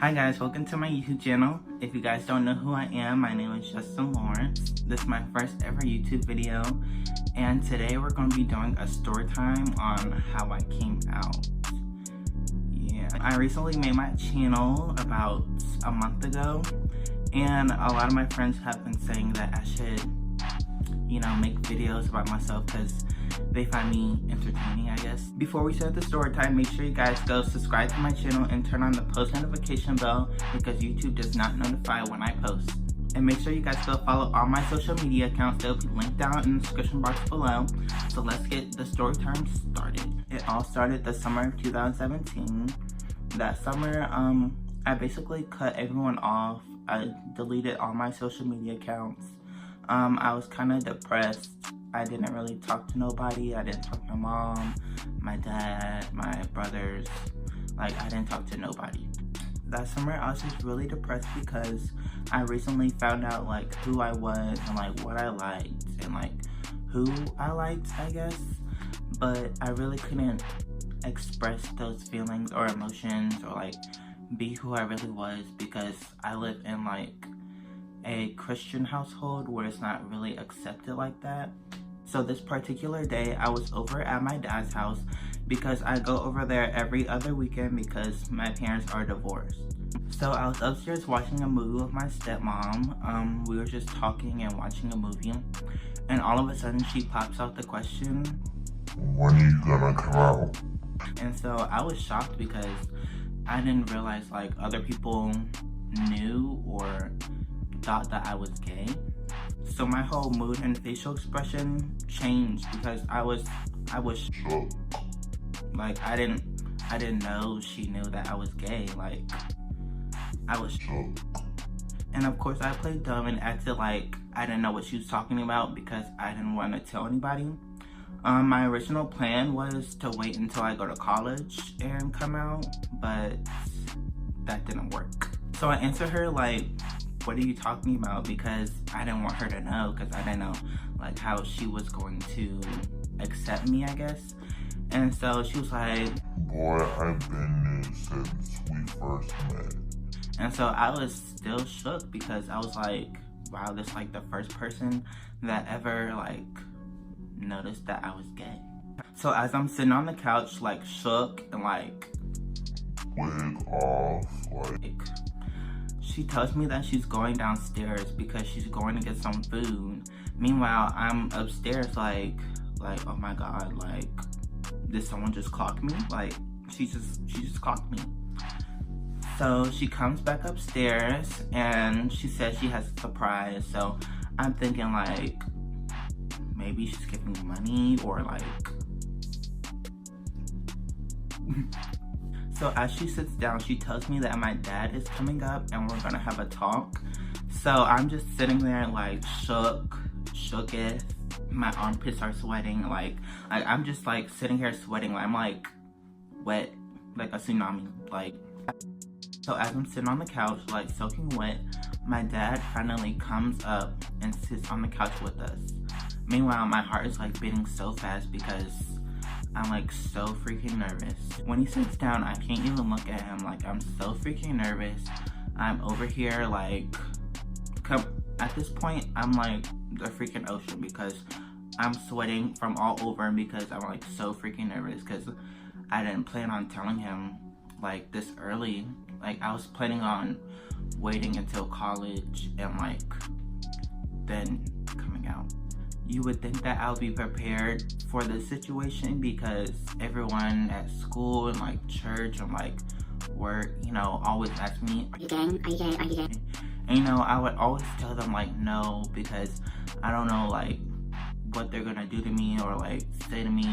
Hi guys, welcome to my YouTube channel. If you guys don't know who I am, my name is Justin Lawrence. This is my first ever YouTube video, and today we're going to be doing a story time on how I came out. Yeah, I recently made my channel about a month ago, and a lot of my friends have been saying that I should, make videos about myself because they find me entertaining, I guess. Before we start the story time, make sure you guys go subscribe to my channel and turn on the post notification bell because YouTube does not notify when I post. And make sure you guys go follow all my social media accounts. They'll be linked down in the description box below. So let's get the story time started. It all started the summer of 2017. That summer, I basically cut everyone off. I deleted all my social media accounts. I was kind of depressed. I didn't really talk to nobody. I didn't talk to my mom, my dad, my brothers. I didn't talk to nobody. That summer, I was just really depressed because I recently found out, who I was and, what I liked and, who I liked, I guess. But I really couldn't express those feelings or emotions or, be who I really was because I live in, a Christian household where it's not really accepted like that. So this particular day, I was over at my dad's house because I go over there every other weekend because my parents are divorced. So I was upstairs watching a movie with my stepmom. We were just talking and watching a movie, and all of a sudden she pops out the question, "When are you gonna come out?" And so I was shocked because I didn't realize other people knew or thought that I was gay. So my whole mood and facial expression changed because I was Shook. I didn't know she knew that I was gay. I was Shook. And of course I played dumb and acted like I didn't know what she was talking about because I didn't want to tell anybody. My original plan was to wait until I go to college and come out, but that didn't work. So I answered her what are you talking about? Because I didn't want her to know because I didn't know how she was going to accept me, I guess. And so she was like, "Boy, I've been new since we first met." And so I was still shook because I was like, wow, this is the first person that ever noticed that I was gay. So as I'm sitting on the couch shook and Wig off, she tells me that she's going downstairs because she's going to get some food. Meanwhile, I'm upstairs oh my god, did someone just clock me? She just clocked me. So she comes back upstairs and she says she has a surprise. So I'm thinking maybe she's giving me money or So as she sits down, she tells me that my dad is coming up and we're gonna have a talk. So I'm just sitting there shooketh. My armpits are sweating. I'm just sitting here sweating. I'm wet, like a tsunami. So as I'm sitting on the couch, soaking wet, my dad finally comes up and sits on the couch with us. Meanwhile, my heart is beating so fast because I'm so freaking nervous. When he sits down, I can't even look at him. I'm so freaking nervous. I'm over here at this point, I'm the freaking ocean because I'm sweating from all over because I'm so freaking nervous because I didn't plan on telling him this early. I was planning on waiting until college and then coming out. You would think that I would be prepared for this situation because everyone at school and church and work, always ask me, "Are you gay? Are you gay? Are you gay?" And I would always tell them no because I don't know what they're gonna do to me or say to me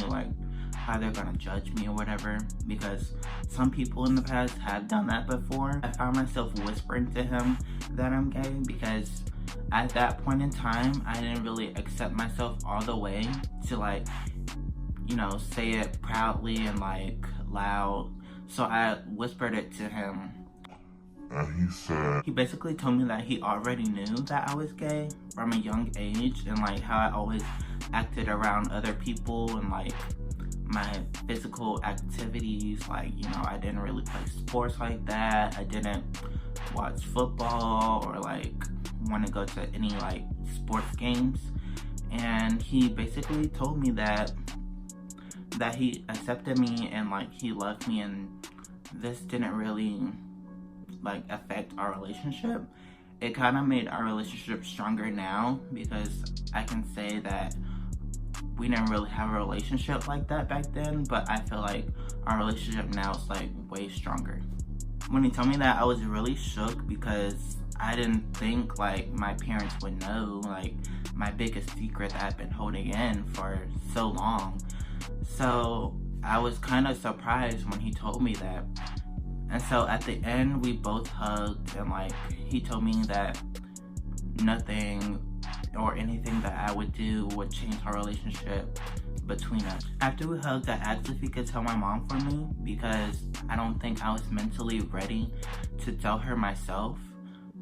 how they're gonna judge me or whatever, because some people in the past have done that before. I found myself whispering to him that I'm gay because at that point in time, I didn't really accept myself all the way to say it proudly and loud. So I whispered it to him. And he basically told me that he already knew that I was gay from a young age and how I always acted around other people and my physical activities. Like, you know, I didn't really play sports like that. I didn't watch football or like want to go to any like sports games. And he basically told me that he accepted me and like he loved me, and this didn't really like affect our relationship. It kind of made our relationship stronger now, because I can say that we didn't really have a relationship like that back then, but I feel like our relationship now is like way stronger. When he told me that, I was really shook, because I didn't think like my parents would know like my biggest secret that I've been holding in for so long. So I was kind of surprised when he told me that. And so at the end, we both hugged, and like he told me that nothing or anything that I would do would change our relationship between us. After we hugged, I asked if he could tell my mom for me, because I don't think I was mentally ready to tell her myself.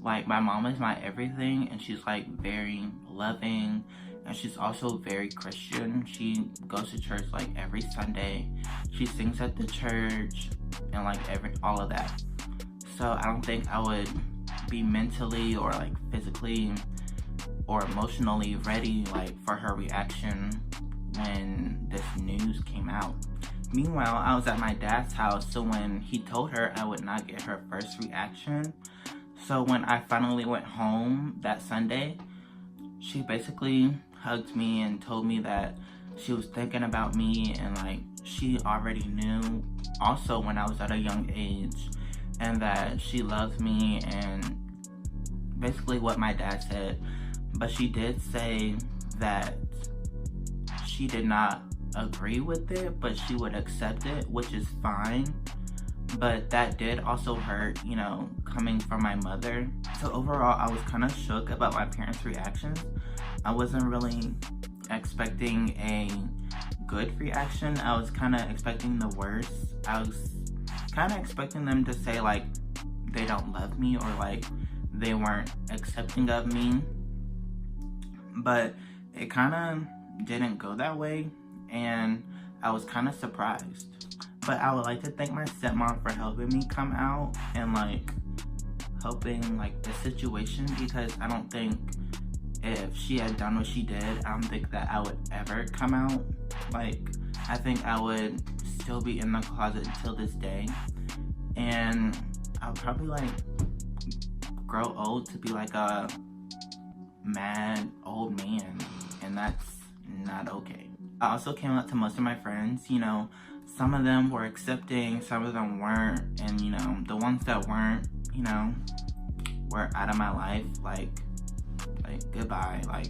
Like, my mom is my everything, and she's like very loving, and she's also very Christian. She goes to church like every Sunday. She sings at the church and like all of that. So I don't think I would be mentally or like physically or emotionally ready like for her reaction when this news came out. Meanwhile, I was at my dad's house, so when he told her, I would not get her first reaction. So when I finally went home that Sunday, she basically hugged me and told me that she was thinking about me, and like she already knew also when I was at a young age, and that she loves me, and basically what my dad said. But she did say that she did not agree with it, but she would accept it, which is fine. But that did also hurt, you know, coming from my mother. So overall, I was kind of shook about my parents' reactions. I wasn't really expecting a good reaction. I was kind of expecting the worst. I was kind of expecting them to say like they don't love me, or like they weren't accepting of me. But it kind of didn't go that way, and I was kind of surprised. But I would like to thank my stepmom for helping me come out and like helping like the situation, because I don't think if she had done what she did, I don't think that I would ever come out. Like, I think I would still be in the closet until this day, and I'll probably like grow old to be like a mad old man, and that's not okay. I also came out to most of my friends. You know, some of them were accepting, some of them weren't, and you know, the ones that weren't, you know, were out of my life. Like goodbye, like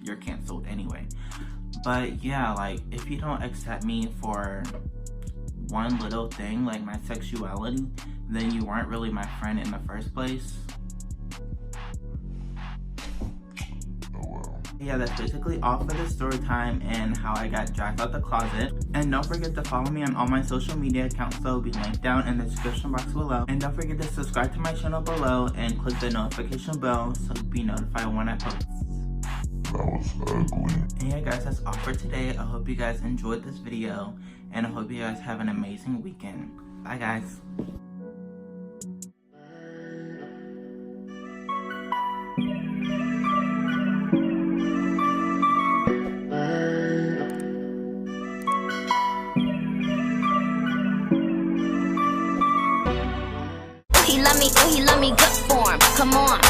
you're canceled anyway. But yeah, like if you don't accept me for one little thing like my sexuality, then you weren't really my friend in the first place. Yeah, that's basically all for the story time and how I got dragged out the closet. And don't forget to follow me on all my social media accounts that will be linked down in the description box below. And don't forget to subscribe to my channel below and click the notification bell so you'll be notified when I post. That was ugly. And yeah guys, that's all for today. I hope you guys enjoyed this video, and I hope you guys have an amazing weekend. Bye guys. He love me good form, come on.